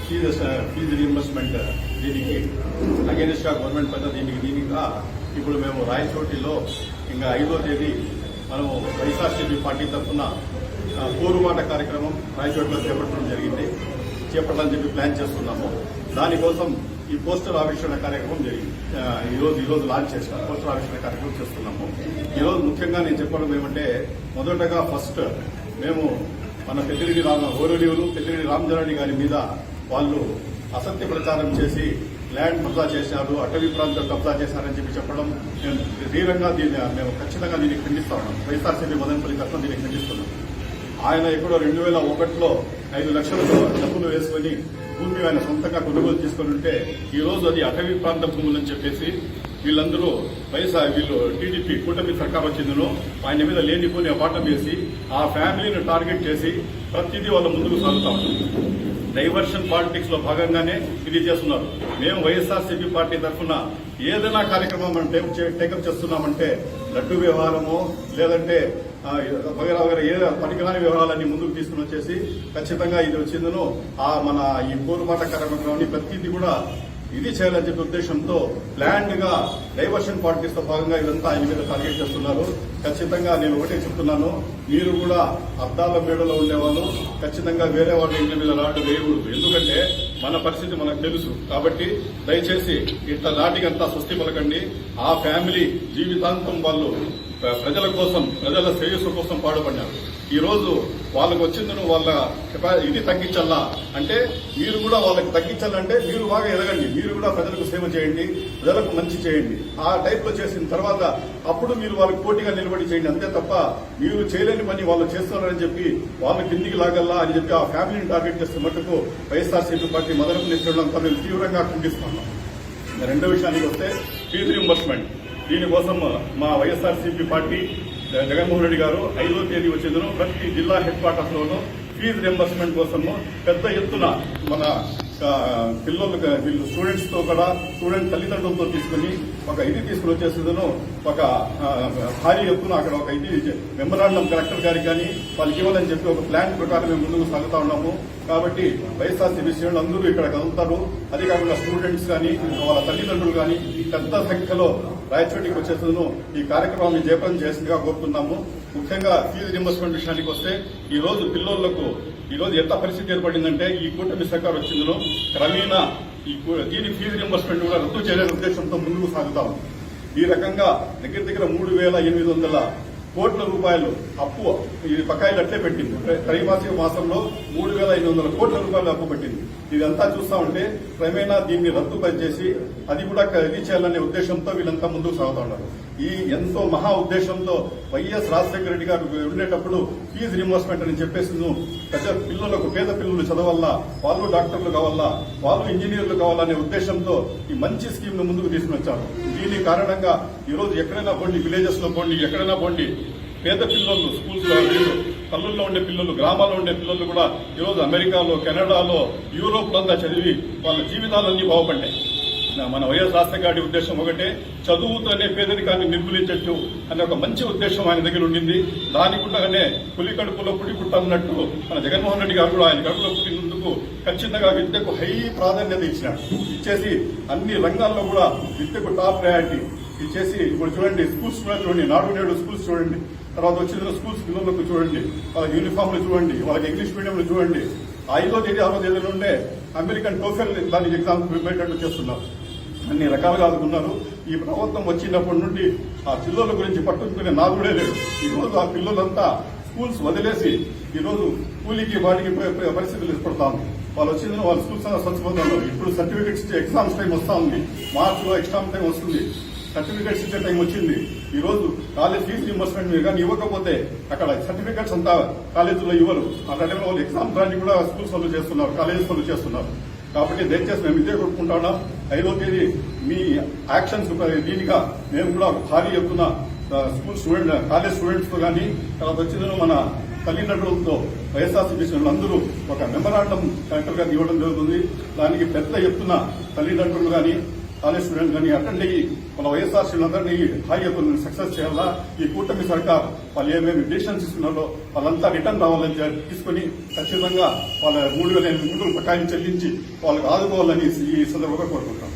Fee reimbursement దీనికి against గా government పెద్ద దీనిగా ఇప్పుడు మేము రాయచోటిలో ఇంకా 5వ తేదీ మనము వైఎస్ఆర్సీపీ పార్టీ తరఫున పోరుబాట కార్యక్రమం రాయచోటిలో చేపట్టాలని చెప్పి ప్లాన్ చేస్తున్నాము. దానికోసం ఈ పోస్టర్ ఆవిష్కరణ కార్యక్రమం జరిగింది. ఈరోజు లాంచ్ చేసిన పోస్టర్ ఆవిష్కరణ కార్యక్రమం చేస్తున్నాము. ఈరోజు ముఖ్యంగా నేను చెప్పడం ఏమంటే, మొదటగా ఫస్ట్ మేము మన పెద్దిరెడ్డి రామచంద్రారెడ్డి గారి మీద వాళ్ళు అసత్య ప్రచారం చేసి ల్యాండ్ కబ్జా చేశారు, అటవీ ప్రాంతం కబ్జా చేశారని చెప్పడం మేము తీవ్రంగా మేము ఖచ్చితంగా దీన్ని ఖండిస్తా ఉన్నాం. వైఎస్ఆర్సీపీ మదనపల్లి తరఫున దీన్ని ఖండిస్తున్నాం. ఆయన ఎప్పుడో 2001లో 5 లక్షలతో డబ్బులు వేసుకుని భూమి ఆయన సొంతంగా కొనుగోలు చేసుకుని ఉంటే ఈ రోజు అది అటవీ ప్రాంత భూములని చెప్పేసి వీళ్ళు టీడీపీ కూటమి సర్కార్ వచ్చిందనో ఆయన మీద లేనిపోని అపాఠం వేసి ఆ ఫ్యామిలీని టార్గెట్ చేసి ప్రతిదీ వాళ్ళ ముందుకు సాగుతా ఉన్నారు. డైవర్షన్ పాలిటిక్స్ లో భాగంగానే ఇది చేస్తున్నారు. మేము వైఎస్ఆర్సీపీ పార్టీ తరఫున ఏదైనా కార్యక్రమం మనం టేకప్ చేస్తున్నామంటే లడ్డు వ్యవహారమో లేదంటే వగైరా ఏ పనికిరాని వ్యవహారాలన్నీ ముందుకు తీసుకుని వచ్చేసి ఖచ్చితంగా ఇది వచ్చిందనో మన ఈ పోరుబాట కార్యక్రమాన్ని ప్రతిదీ కూడా ఇది చేయాలని చెప్పే ఉద్దేశంతో ప్లాన్డ్ గా డైవర్షన్ పాలిటిక్స్ తో భాగంగా ఇదంతా ఆయన మీద టార్గెట్ చేస్తున్నారు. ఖచ్చితంగా నేను ఒకటే చెప్తున్నాను, మీరు కూడా అద్దాల మేడలో ఉండేవాళ్ళు ఖచ్చితంగా వేరే వాళ్ళ ఇంటి మీద రాడు వేయకూడదు. ఎందుకంటే మన పరిస్థితి మనకు తెలుసు. కాబట్టి దయచేసి ఇట్లా నాటికంతా స్వస్తి పలకండి. ఆ ఫ్యామిలీ జీవితాంతం వాళ్ళు ప్రజల కోసం, ప్రజల శ్రేయస్సు కోసం పాటుపడినారు. ఈ రోజు వాళ్ళకు వచ్చిందను వాళ్ళ ఇది తగ్గించాలా అంటే మీరు కూడా వాళ్ళకి తగ్గించాలంటే మీరు బాగా ఎదగండి, మీరు కూడా ప్రజలకు సేవ చేయండి, ప్రజలకు మంచి చేయండి. ఆ టైప్ లో చేసిన తర్వాత అప్పుడు మీరు వాళ్ళకి పోటీగా నిలబడి చేయండి. అంతే తప్ప మీరు చేయలేని పని వాళ్ళు చేస్తున్నారని చెప్పి వాళ్ళ కిందికి లాగల్లా అని చెప్పి ఆ ఫ్యామిలీని టార్గెట్ చేస్తే మటుకు వైఎస్ఆర్సీపీ పార్టీ మదనపల్లి ఇచ్చడంతో మేము తీవ్రంగా ఖండిస్తున్నాం. రెండో విషయానికి వస్తే ఫీజు రీయింబర్స్మెంట్. దీనికోసం మా వైఎస్ఆర్సీపీ పార్టీ జగన్మోహన్ రెడ్డి గారు 5వ తేదీ వచ్చేందుకు ప్రతి జిల్లా హెడ్ క్వార్టర్స్ లోనూ ఫీజు రీయింబర్స్మెంట్ కోసము పెద్ద ఎత్తున మన వీళ్ళు స్టూడెంట్స్ తో కూడా స్టూడెంట్ తల్లిదండ్రులతో తీసుకుని తీసుకుని వచ్చేసేందుకు ఒక భారీ ఎత్తున అక్కడ ఒక మెమరాండం కలెక్టర్ గారికి కానీ వాళ్ళకి ఇవ్వాలని చెప్పి ఒక ప్లాన్ ప్రకారం మేము ముందుకు సాగుతా ఉన్నాము. కాబట్టి వైఎస్ఆర్సీపీ శ్రేణులు అందరూ ఇక్కడ కదులుతారు. అదే కాకుండా స్టూడెంట్స్ కానీ వాళ్ళ తల్లిదండ్రులు కానీ పెద్ద సంఖ్యలో రాయచోటికి వచ్చేందుకు ఈ కార్యక్రమాన్ని జయప్రదం చేసిందిగా కోరుతున్నాము. ముఖ్యంగా ఫీజు రీయింబర్స్మెంట్ విషయానికి వస్తే ఈ రోజు పిల్లలకు ఎంత పరిస్థితి ఏర్పడిందంటే ఈ కూటమి సర్కార్ వచ్చిందో క్రమేణా దీని ఫీజు రీయింబర్స్మెంట్ కూడా రద్దు చేయాలనే ఉద్దేశంతో ముందుకు సాగుతాం. ఈ రకంగా దగ్గర 3,800 కోట్ల రూపాయలు అప్పు ఇది బకాయిలు అట్లే పెట్టింది. త్రైమాసిక మాసంలో 3,500 కోట్ల రూపాయలు అప్పు పెట్టింది. ఇదంతా చూస్తా ఉంటే క్రమేణా దీన్ని రద్దు పనిచేసి అది కూడా ఇది చేయాలనే ఉద్దేశంతో వీళ్ళంతా ముందుకు సాగుతా ఉన్నారు. ఈ ఎంతో మహా ఉద్దేశంతో వైఎస్ రాజశేఖర రెడ్డి గారు ఉండేటప్పుడు ఫీజు రీయింబర్స్మెంట్ అని చెప్పేసి పేద పిల్లలు చదవాలా, వాళ్ళు డాక్టర్లు కావాలా, వాళ్ళు ఇంజనీర్లు కావాలనే ఉద్దేశంతో ఈ మంచి స్కీమ్ ను ముందుకు తీసుకుని వచ్చారు. దీని కారణంగా ఈ రోజు ఎక్కడైనా పోండి, విలేజెస్ లో పోండి, ఎక్కడైనా పోండి, పేద పిల్లలు స్కూల్స్ లో పల్లెల్లో ఉండే పిల్లలు, గ్రామాల్లో ఉండే పిల్లలు కూడా ఈరోజు అమెరికాలో, కెనడాలో, యూరోప్ లో చదివి వాళ్ళ జీవితాలన్నీ బాగుపడ్డాయి. మన వైఎస్ రాజశేఖర రెడ్డి ఉద్దేశం ఒకటే, చదువుతోనే పేదరికాన్ని నిర్మూలించచ్చు అనే ఒక మంచి ఉద్దేశం ఆయన దగ్గర ఉండింది. దానికుండగానే పులి కడుపులో పుడి పుట్టన్నట్టు మన జగన్మోహన్ రెడ్డి గారు కూడా ఆయన కడుపులో పుట్టినందుకు ఖచ్చితంగా విద్యకు హై ప్రాధాన్యత ఇచ్చినాడు. ఇచ్చేసి అన్ని రంగాల్లో కూడా విద్యకు టాప్ ప్రయారిటీ ఇచ్చేసి ఇప్పుడు చూడండి, స్కూల్స్ కూడా చూడండి, నాడు నేడు స్కూల్స్ చూడండి, తర్వాత వచ్చిన స్కూల్స్ పిల్లలకు చూడండి, వాళ్ళకి యూనిఫామ్లు చూడండి, వాళ్ళకి ఇంగ్లీష్ మీడియంలు చూడండి. 5వ తేదీ 6వ తేదీ నుండే అమెరికన్ టోఫెల్ దానికి ఎగ్జామ్ ప్రిపేర్ చేస్తున్నారు. అన్ని రకాలుగా ఆదుకున్నారు. ఈ ప్రభుత్వం వచ్చినప్పటి నుండి ఆ పిల్లల గురించి పట్టుకునే నాదుడే లేదు. ఈ రోజు ఆ పిల్లలంతా స్కూల్స్ వదిలేసి ఈ రోజు కూలీకి వాటికి పరిస్థితులు ఏర్పడతా ఉంది. వాళ్ళు వచ్చిందని వాళ్ళ స్కూల్స్ స్వచ్ఛపోతారు. ఇప్పుడు సర్టిఫికెట్స్ ఎగ్జామ్స్ టైం వస్తా ఉంది, మార్చిలో ఎగ్జామ్ టైం వస్తుంది, సర్టిఫికెట్స్ ఇచ్చే టైం వచ్చింది. ఈ రోజు కాలేజ్ ఫీజు రీయింబర్స్మెంట్ కానీ ఇవ్వకపోతే అక్కడ సర్టిఫికెట్స్ అంతా కాలేజీలో ఇవ్వరు. ఆ టైంలో వాళ్ళు ఎగ్జామ్స్ దాన్ని కూడా స్కూల్స్ వాళ్ళు చేస్తున్నారు, కాలేజెస్ వాళ్ళు చేస్తున్నారు. కాబట్టి దయచేసి మేము ఇదే కొట్టుకుంటున్నాం. 5వ తేదీ మీ యాక్షన్స్ దీనిగా మేము కూడా భారీ ఎత్తున స్కూల్ స్టూడెంట్, కాలేజ్ స్టూడెంట్స్ తో కానీ తర్వాత వచ్చిందో మన తల్లిదండ్రులతో వైఎస్ఆర్సీపీ అందరూ ఒక మెమరాండం కలెక్టర్ గారికి ఇవ్వడం జరుగుతుంది. దానికి పెద్ద ఎత్తున తల్లిదండ్రులు కానీ కాలేజ్ స్టూడెంట్ కానీ అటెండ్ అయ్యి మన వైఎస్ఆర్ శ్రీలందరినీ హాయిగా సక్సెస్ చేయాలా. ఈ కూటమి సర్కార్ వాళ్ళు ఏమేమి డిసిషన్స్ తీసుకున్నారో వాళ్ళంతా రిటర్న్ రావాలని తీసుకుని ఖచ్చితంగా వాళ్ళ 3,800 బకాయిలు చెల్లించి వాళ్ళకి ఆదుకోవాలని ఈ సందర్భంగా కోరుకుంటాం.